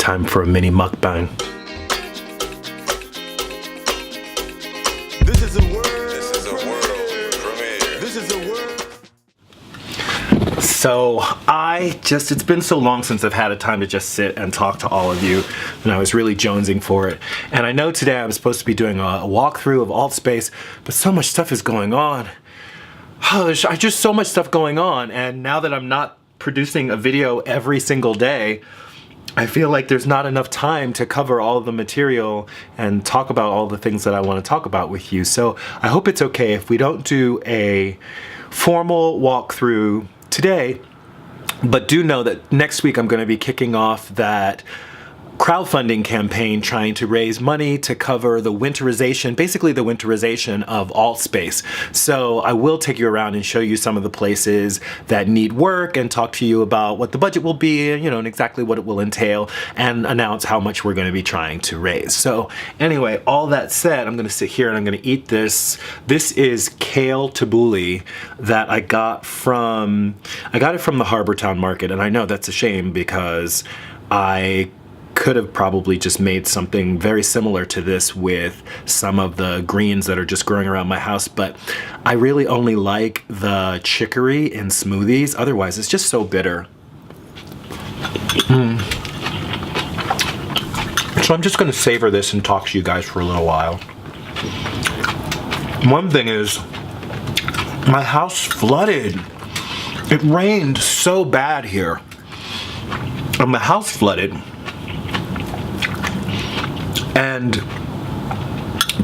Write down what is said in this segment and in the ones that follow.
Time for a mini mukbang. This is a world. This is a world premiere. This is a world. So it's been so long since I've had a time to just sit and talk to all of you, and I was really jonesing for it. And I know today I'm supposed to be doing a walkthrough of Altspace, but so much stuff is going on. There's just so much stuff going on, and now that I'm not producing a video every single day, I feel like there's not enough time to cover all of the material and talk about all the things that I want to talk about with you. So I hope it's okay if we don't do a formal walkthrough today, but do know that next week I'm going to be kicking off that crowdfunding campaign trying to raise money to cover the winterization, basically the winterization of Altspace. So I will take you around and show you some of the places that need work and talk to you about what the budget will be, and exactly what it will entail, and announce how much we're going to be trying to raise. So anyway, all that said, I'm going to sit here and I'm going to eat this. This is kale tabbouleh that I got it from the Harbortown Market, and I know that's a shame because I could have probably just made something very similar to this with some of the greens that are just growing around my house, but I really only like the chicory in smoothies. Otherwise, it's just so bitter. So I'm just going to savor this and talk to you guys for a little while. One thing is, my house flooded. It rained so bad here. And my house flooded. And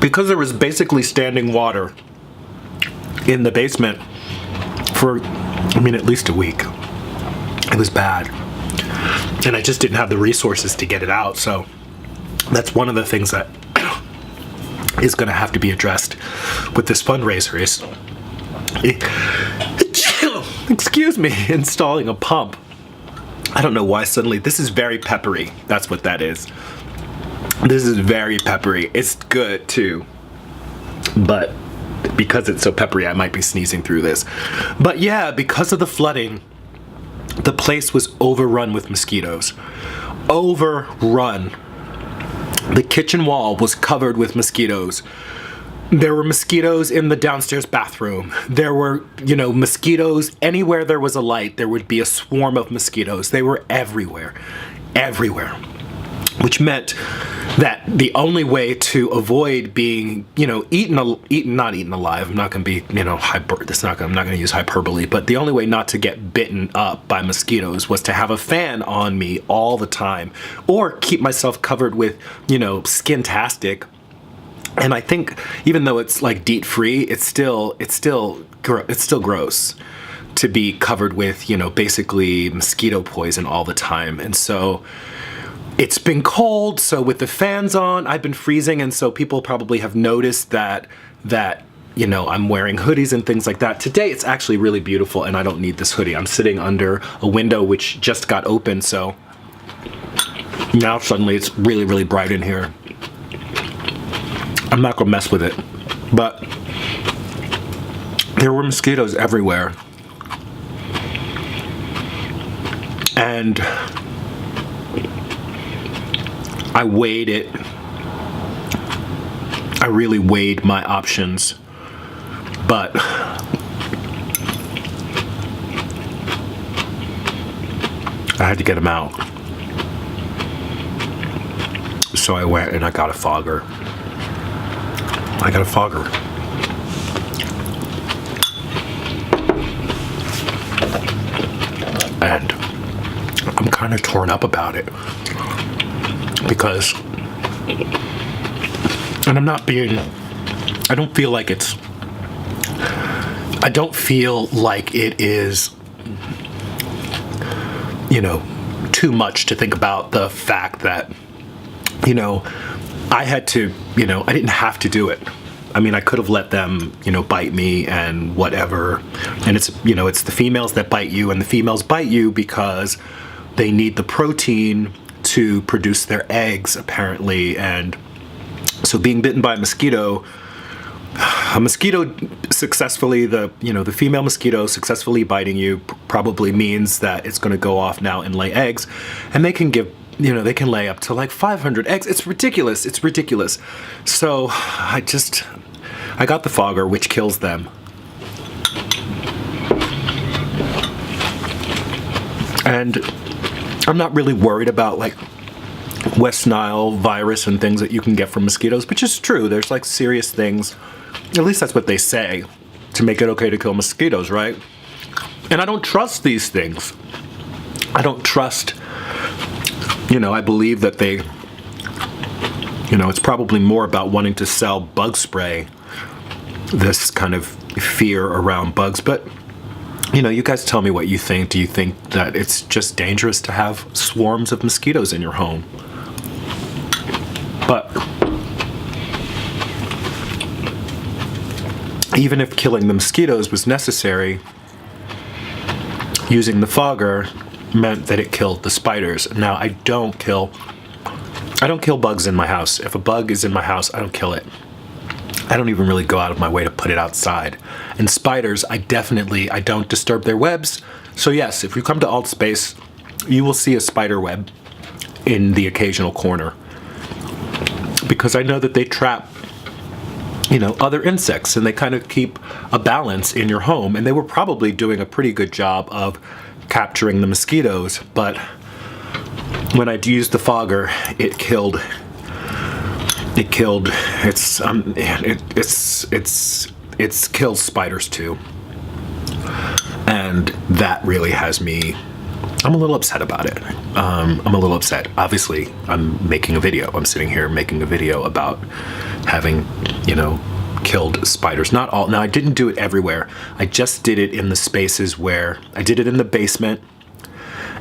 because there was basically standing water in the basement for, at least a week, it was bad. And I just didn't have the resources to get it out. So that's one of the things that is going to have to be addressed with this fundraiser is, excuse me, installing a pump. I don't know why suddenly, this is very peppery. That's what that is. This is very peppery. It's good too, but because it's so peppery, I might be sneezing through this. But yeah, because of the flooding, the place was overrun with mosquitoes. Overrun. The kitchen wall was covered with mosquitoes. There were mosquitoes in the downstairs bathroom. There were, mosquitoes anywhere there was a light. There would be a swarm of mosquitoes. They were everywhere, everywhere. Which meant that the only way to avoid being, not eaten alive, I'm not going to be, I'm not going to use hyperbole, but the only way not to get bitten up by mosquitoes was to have a fan on me all the time, or keep myself covered with, Skintastic. And I think even though it's like DEET free, it's still gross to be covered with, basically mosquito poison all the time. And so it's been cold, so with the fans on, I've been freezing, and so people probably have noticed that I'm wearing hoodies and things like that. Today it's actually really beautiful, and I don't need this hoodie. I'm sitting under a window which just got open, so now suddenly it's really, really bright in here. I'm not gonna mess with it, but there were mosquitoes everywhere. And I weighed it. I really weighed my options, but I had to get them out. So I went and I got a fogger. And I'm kind of torn up about it. Because, and I don't feel like it is, too much to think about the fact that, I had to, I didn't have to do it. I could have let them, bite me and whatever. And it's, it's the females that bite you, and the females bite you because they need the protein to produce their eggs, apparently. And so being bitten by a mosquito successfully, the female mosquito successfully biting you probably means that it's going to go off now and lay eggs, and they can give they can lay up to like 500 eggs. It's ridiculous. It's ridiculous. So I got the fogger, which kills them. And I'm not really worried about like West Nile virus and things that you can get from mosquitoes, which is true. There's like serious things, at least that's what they say, to make it okay to kill mosquitoes, right? And I don't trust these things. I don't trust, I believe that they, it's probably more about wanting to sell bug spray, this kind of fear around bugs. But, you guys tell me what you think. Do you think that it's just dangerous to have swarms of mosquitoes in your home? But even if killing the mosquitoes was necessary, using the fogger meant that it killed the spiders. Now, I don't kill bugs in my house. If a bug is in my house, I don't kill it. I don't even really go out of my way to put it outside. And spiders, I don't disturb their webs. So yes, if you come to Alt Space, you will see a spider web in the occasional corner, because I know that they trap, other insects, and they kind of keep a balance in your home. And they were probably doing a pretty good job of capturing the mosquitoes, but when I used the fogger, it killed spiders too. And that really has me, I'm a little upset about it. I'm a little upset. Obviously, I'm making a video. I'm sitting here making a video about having, killed spiders. Not all. Now, I didn't do it everywhere. I just did it in the spaces where I did it in the basement,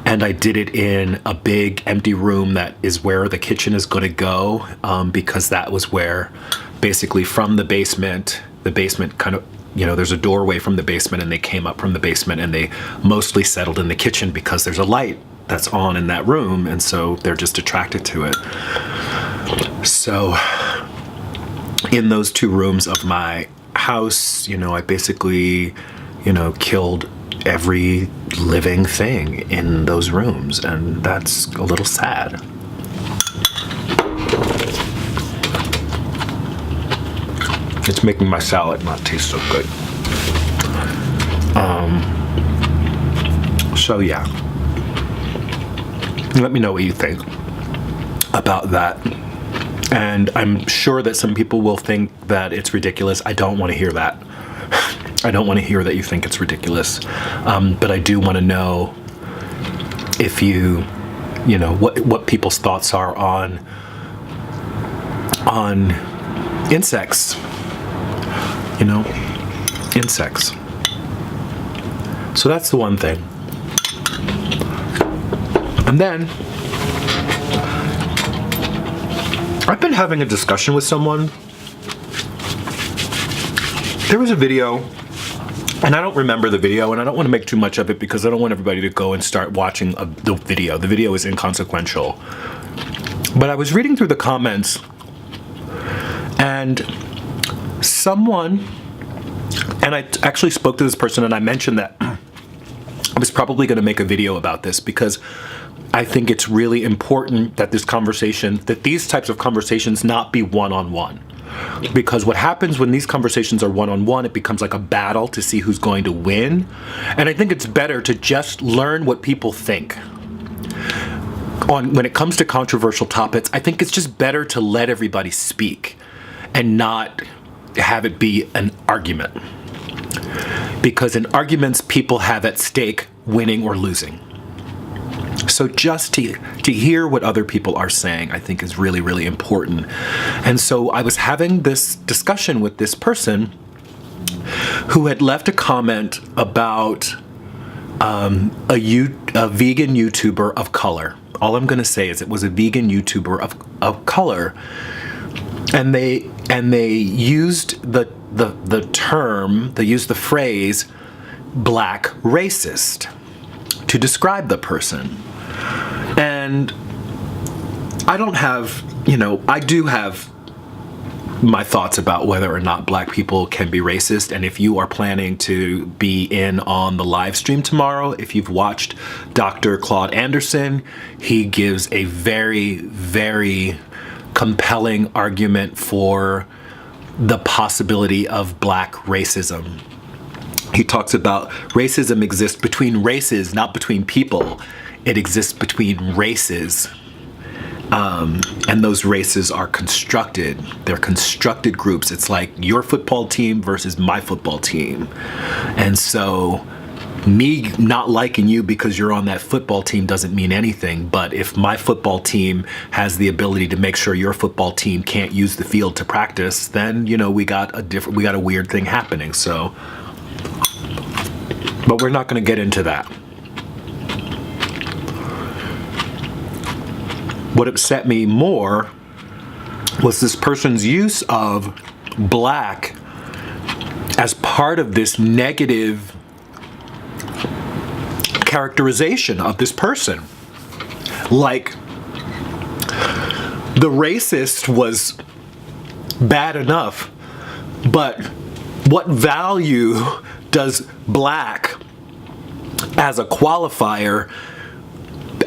and I did it in a big empty room that is where the kitchen is going to go, because that was where basically from the basement kind of, there's a doorway from the basement, and they came up from the basement, and they mostly settled in the kitchen because there's a light that's on in that room, and so they're just attracted to it. So in those two rooms of my house, I basically, killed every living thing in those rooms, and that's a little sad. It's making my salad not taste so good. So yeah, let me know what you think about that. And I'm sure that some people will think that it's ridiculous. I don't want to hear that. I don't want to hear that you think it's ridiculous. But I do want to know if what people's thoughts are on insects. Insects. So that's the one thing. And then I've been having a discussion with someone. There was a video, and I don't remember the video, and I don't want to make too much of it because I don't want everybody to go and start watching the video. The video is inconsequential. But I was reading through the comments, and I actually spoke to this person, and I mentioned that I was probably going to make a video about this because I think it's really important that these types of conversations not be one-on-one. Because what happens when these conversations are one-on-one, it becomes like a battle to see who's going to win. And I think it's better to just learn what people think. When it comes to controversial topics, I think it's just better to let everybody speak and not have it be an argument. Because in arguments, people have at stake winning or losing. So just to hear what other people are saying, I think is really, really important. And so I was having this discussion with this person who had left a comment about a vegan YouTuber of color. All I'm going to say is it was a vegan YouTuber of color. And they used the phrase black racist to describe the person. And I don't have, I do have my thoughts about whether or not black people can be racist. And if you are planning to be in on the live stream tomorrow, if you've watched Dr. Claude Anderson, he gives a very, very compelling argument for the possibility of black racism. He talks about racism exists between races, not between people. It exists between races. And those races are constructed. They're constructed groups. It's like your football team versus my football team. And so me not liking you because you're on that football team doesn't mean anything. But if my football team has the ability to make sure your football team can't use the field to practice, then, you know, we got a weird thing happening. So, but we're not going to get into that. What upset me more was this person's use of black as part of this negative characterization of this person. Like, the racist was bad enough, but what value does black as a qualifier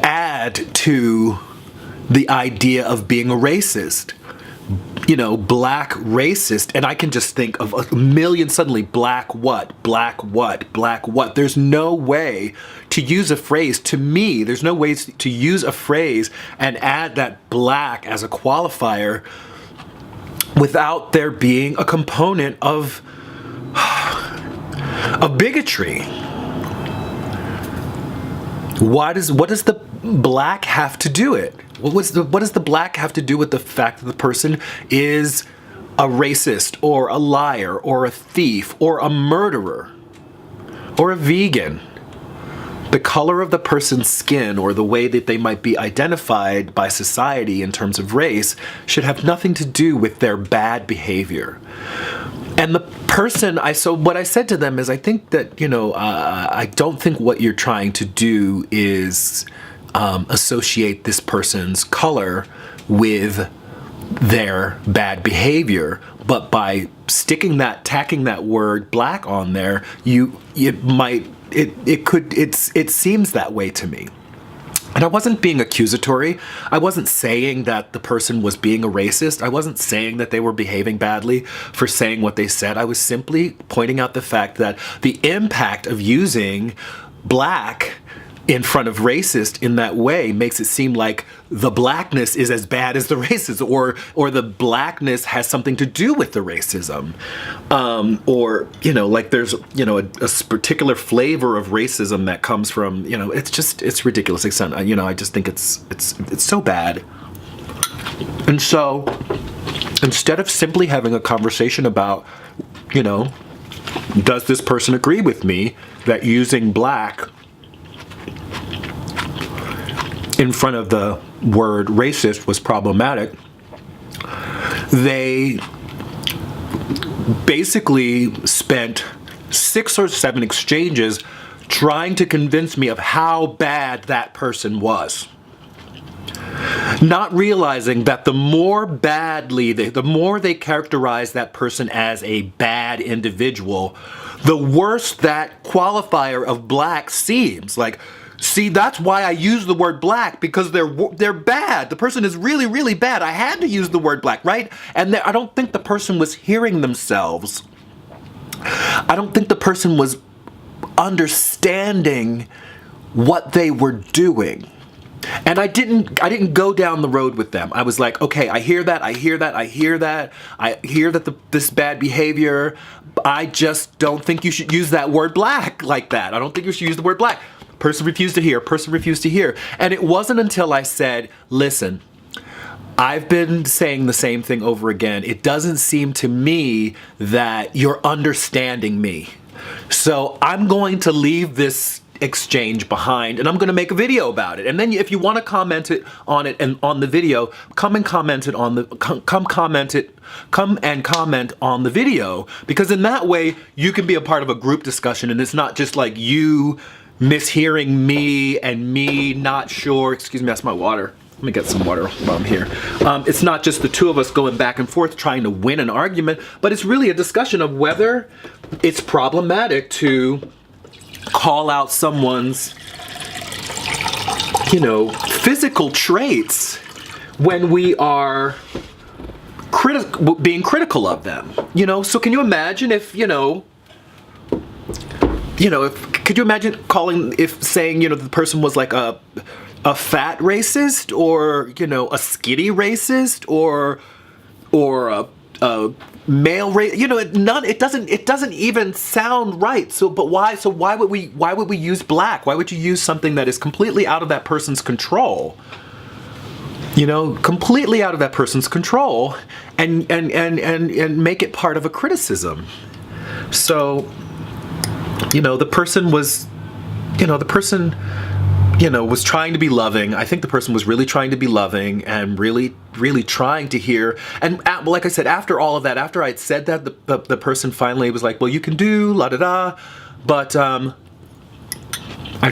add to the idea of being a racist? You know, black racist, and I can just think of a million suddenly, black what, black what, black what. There's no way to use a phrase, to me, there's no way to use a phrase and add that black as a qualifier without there being a component of bigotry. What does the black have to do it? What does the black have to do with the fact that the person is a racist or a liar or a thief or a murderer or a vegan? The color of the person's skin or the way that they might be identified by society in terms of race should have nothing to do with their bad behavior. And the person, what I said to them is, I think that, you know, I don't think what you're trying to do is associate this person's color with their bad behavior, but by tacking that word black on there, it seems that way to me. And I wasn't being accusatory. I wasn't saying that the person was being a racist. I wasn't saying that they were behaving badly for saying what they said. I was simply pointing out the fact that the impact of using black in front of racist in that way makes it seem like the blackness is as bad as the racism, or the blackness has something to do with the racism, or, you know, like there's, you know, a particular flavor of racism that comes from, you know, it's ridiculous. You know, I just think it's so bad. And so instead of simply having a conversation about, you know, does this person agree with me that using black in front of the word racist was problematic, they basically spent 6 or 7 exchanges trying to convince me of how bad that person was. Not realizing that the more they characterize that person as a bad individual, the worse that qualifier of black seems. Like, see, that's why I use the word black, because they're bad. The person is really, really bad. I had to use the word black, right? And I don't think the person was hearing themselves. I don't think the person was understanding what they were doing. And I didn't go down the road with them. I was like, okay, I hear that. I hear that this bad behavior. I just don't think you should use that word black like that. I don't think you should use the word black. Person refused to hear. And it wasn't until I said, listen, I've been saying the same thing over again. It doesn't seem to me that you're understanding me. So I'm going to leave this exchange behind and I'm going to make a video about it. And then if you want to comment on it and on the video, come and comment on the video, because in that way you can be a part of a group discussion and it's not just like you mishearing me and me not sure, excuse me, that's my water, Let me get some water while I'm here. It's not just the two of us going back and forth trying to win an argument, but it's really a discussion of whether it's problematic to call out someone's, physical traits when we are being critical of them. So can you imagine if, could you imagine saying, the person was like a fat racist, or, a skinny racist, or a male race? It doesn't even sound right. So why would we use black? Why would you use something that is completely out of that person's control? Completely out of that person's control, and make it part of a criticism. So, the person was, was trying to be loving. I think the person was really trying to be loving and really, really trying to hear. And like I said, after all of that, after I'd said that, the person finally was like, well, you can do la da da, but I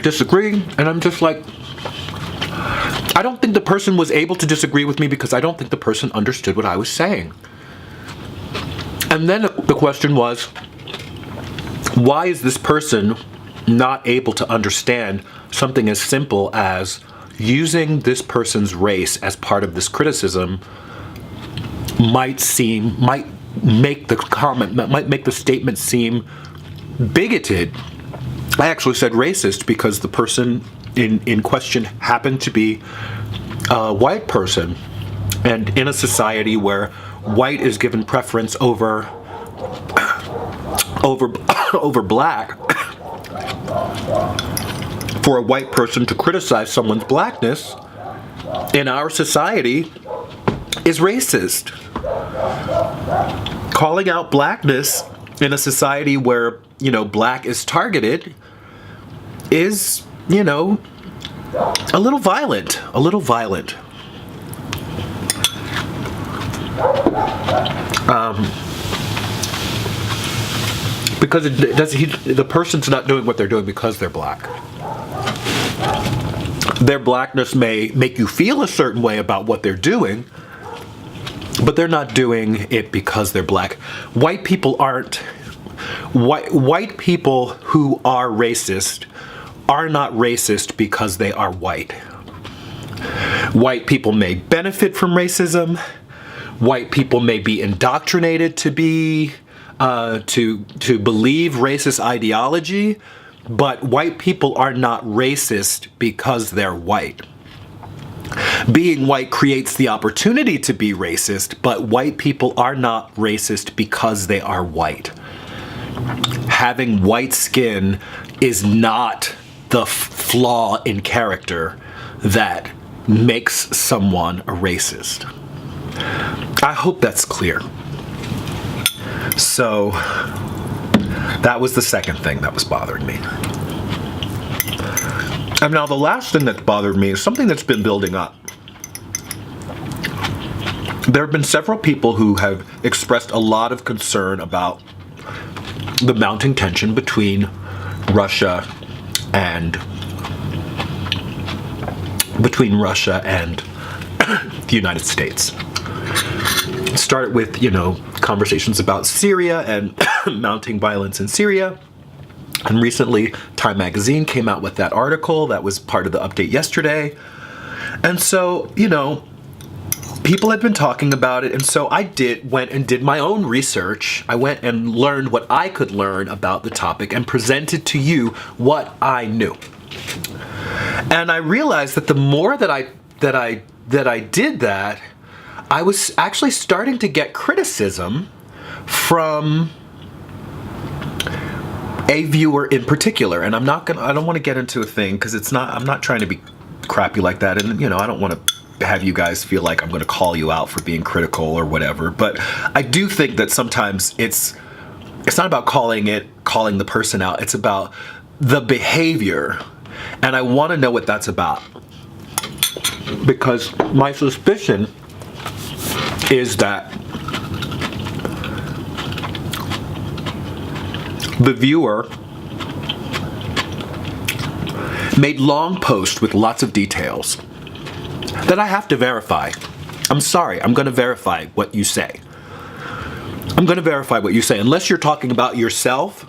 disagree. And I'm just like, I don't think the person was able to disagree with me because I don't think the person understood what I was saying. And then the question was, why is this person not able to understand something as simple as using this person's race as part of this criticism might make the statement seem bigoted. I actually said racist because the person in question happened to be a white person, and in a society where white is given preference over black, for a white person to criticize someone's blackness in our society is racist. Calling out blackness in a society where, black is targeted is, a little violent. Because the person's not doing what they're doing because they're black. Their blackness may make you feel a certain way about what they're doing, but they're not doing it because they're black. White people who are racist are not racist because they are white. White people may benefit from racism. White people may be indoctrinated to believe racist ideology, but white people are not racist because they're white. Being white creates the opportunity to be racist, but white people are not racist because they are white. Having white skin is not the flaw in character that makes someone a racist. I hope that's clear. So that was the second thing that was bothering me. And now the last thing that bothered me is something that's been building up. There have been several people who have expressed a lot of concern about the mounting tension between Russia and the United States. It started with, conversations about Syria and mounting violence in Syria. And recently, Time Magazine came out with that article that was part of the update yesterday. And so, people had been talking about it. And so I went and did my own research. I went and learned what I could learn about the topic and presented to you what I knew. And I realized that the more that I did that, I was actually starting to get criticism from a viewer in particular. And I don't want to get into a thing because I'm not trying to be crappy like that. And, I don't want to have you guys feel like I'm going to call you out for being critical or whatever. But I do think that sometimes it's not about calling the person out. It's about the behavior. And I want to know what that's about. Because my suspicion is that the viewer made long posts with lots of details that I have to verify. I'm sorry, I'm going to verify what you say. I'm going to verify what you say. Unless you're talking about yourself,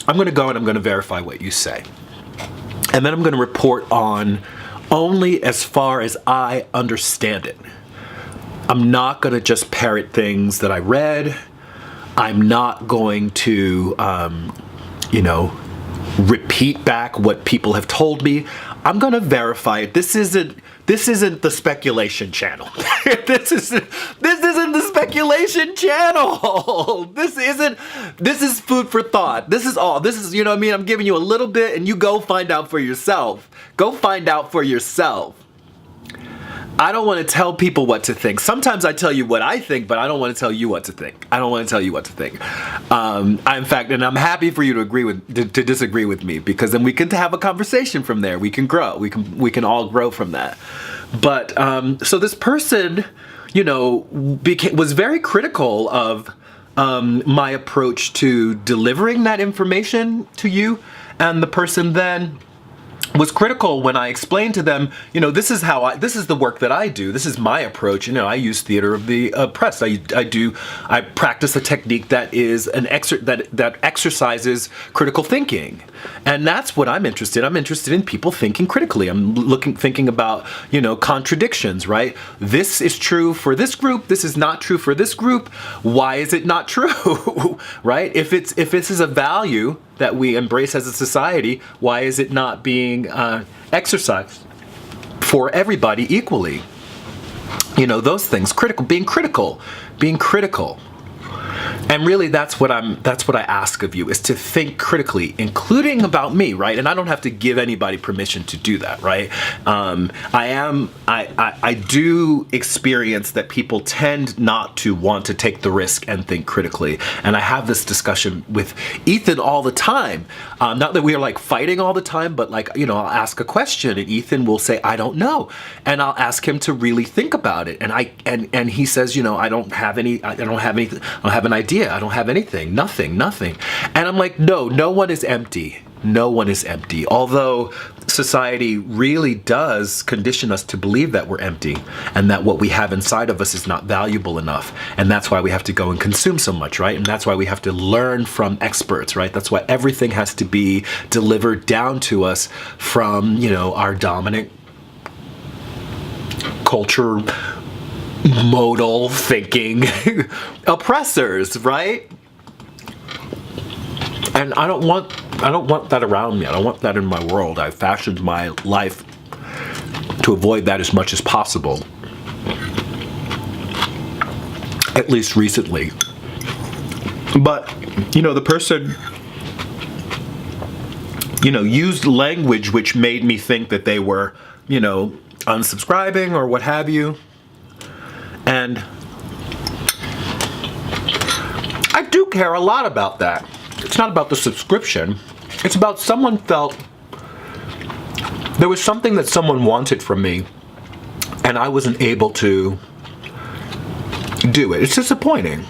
I'm going to go and I'm going to verify what you say. And then I'm going to report on only as far as I understand it. I'm not going to just parrot things that I read. I'm not going to, repeat back what people have told me. I'm going to verify it. This isn't the speculation channel. This isn't the speculation channel. This is food for thought. This is, you know what I mean? I'm giving you a little bit and you go find out for yourself. Go find out for yourself. I don't want to tell people what to think. Sometimes I tell you what I think, but I don't want to tell you what to think. I don't want to tell you what to think. In fact, and I'm happy for you to disagree with me, because then we can have a conversation from there. We can grow. We can all grow from that. But so this person, was very critical of my approach to delivering that information to you, and the person then was critical when I explained to them, this is the work that I do. This is my approach. I use theater of the oppressed. I practice a technique that is that exercises critical thinking, and that's what I'm interested in. I'm interested in people thinking critically. I'm thinking about contradictions. Right? This is true for this group. This is not true for this group. Why is it not true? Right? If this is a value that we embrace as a society, why is it not being exercised for everybody equally? Those things, being critical. And really, that's what I ask of you, is to think critically, including about me, right? And I don't have to give anybody permission to do that, right? I do experience that people tend not to want to take the risk and think critically. And I have this discussion with Ethan all the time. Not that we are like fighting all the time, but I'll ask a question and Ethan will say, I don't know. And I'll ask him to really think about it. And he says, I don't have an idea. I don't have anything. Nothing. And I'm like, no one is empty. No one is empty. Although society really does condition us to believe that we're empty and that what we have inside of us is not valuable enough. And that's why we have to go and consume so much, right? And that's why we have to learn from experts, right? That's why everything has to be delivered down to us from, our dominant culture, modal thinking oppressors, right? And I don't want that around me. I don't want that in my world. I've fashioned my life to avoid that as much as possible. At least recently. But, the person, used language which made me think that they were, unsubscribing or what have you. And I do care a lot about that. It's not about the subscription. It's about someone felt there was something that someone wanted from me and I wasn't able to do it. It's disappointing.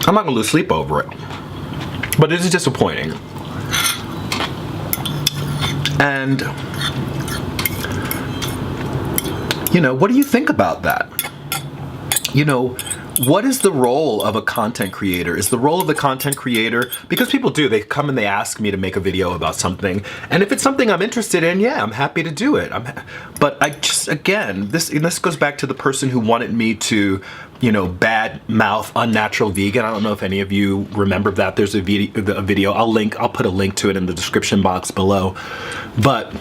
I'm not going to lose sleep over it. But it is disappointing. And what do you think about that? What is the role of a content creator? Is the role of the content creator, because people they come and they ask me to make a video about something, and if it's something I'm interested in, yeah, I'm happy to do it. But I just, again, this goes back to the person who wanted me to, bad mouth unnatural vegan. I don't know if any of you remember that. There's a video. I'll put a link to it in the description box below. But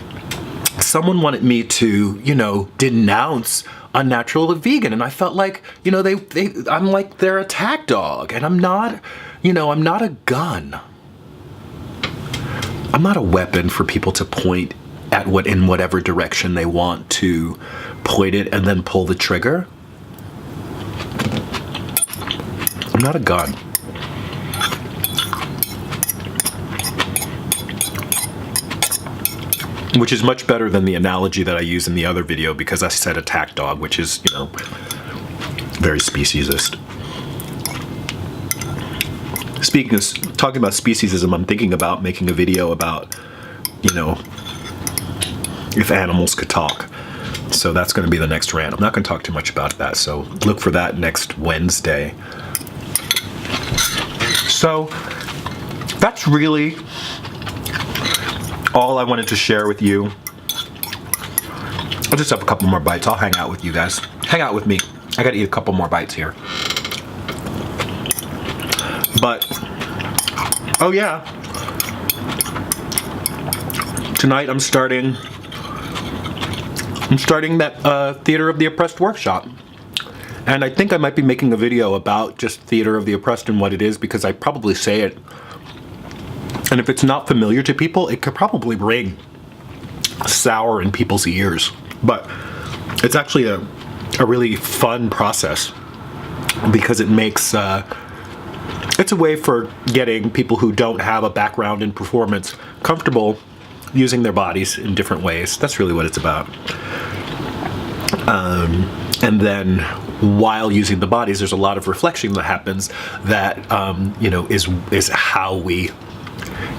someone wanted me to, denounce unnatural vegan, and I felt like, I'm like their attack dog, and I'm not, I'm not a gun. I'm not a weapon for people to point at in whatever direction they want to point it and then pull the trigger. I'm not a gun. Which is much better than the analogy that I use in the other video, because I said attack dog, which is, very speciesist. Talking about speciesism, I'm thinking about making a video about, if animals could talk. So that's going to be the next rant. I'm not going to talk too much about that, so look for that next Wednesday. So that's really all I wanted to share with you. I'll just have a couple more bites. I'll hang out with you guys. Hang out with me. I gotta eat a couple more bites here. But, oh yeah. Tonight I'm starting that Theater of the Oppressed workshop. And I think I might be making a video about just Theater of the Oppressed and what it is, because I probably say it. And if it's not familiar to people, it could probably ring sour in people's ears. But it's actually a really fun process, because it makes it's a way for getting people who don't have a background in performance comfortable using their bodies in different ways. That's really what it's about. And then while using the bodies, there's a lot of reflection that happens that is how we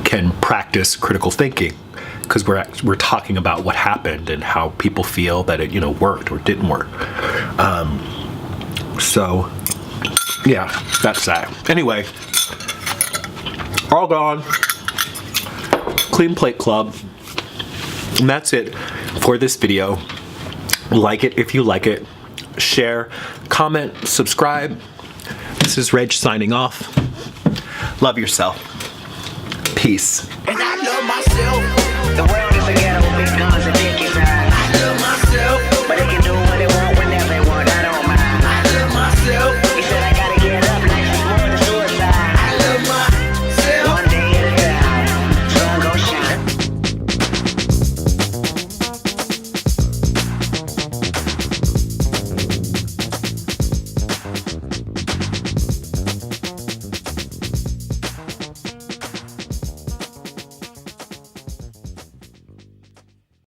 can practice critical thinking, because we're talking about what happened and how people feel that it worked or didn't work. So yeah, that's that. Anyway, all gone. Clean Plate Club. And that's it for this video. Like it if you like it. Share, comment, subscribe. This is Reg signing off. Love yourself. Peace.